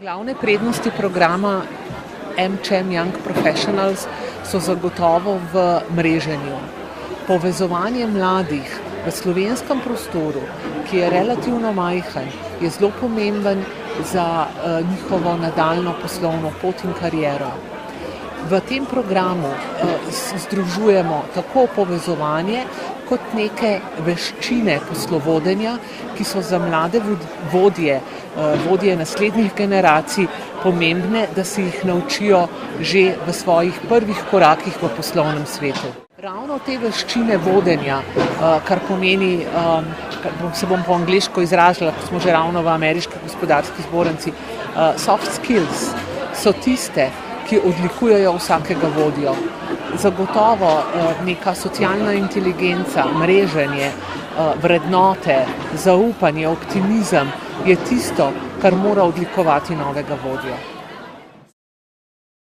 Glavne prednosti programa AmCham Young Professionals so zagotovo v mreženju. Povezovanje mladih v slovenskem prostoru, ki je relativno majhen, je zelo pomemben za njihovo nadaljnjo poslovno pot in kariero. V tem programu združujemo tako povezovanje kot neke veščine poslovodenja, ki so za mlade vodje naslednjih generacij pomembne, da se jih naučijo že v svojih prvih korakih v poslovnem svetu. Ravno te veščine vodenja, kar pomeni, se bom po angleško izrazila, ko smo že ravno v Ameriški gospodarski zbornici, soft skills so tiste, ki odlikujejo vsakega vodjo. Zagotovo neka socialna inteligenca, mreženje, vrednote, zaupanje, optimizem je tisto, kar mora odlikovati novega vodjo.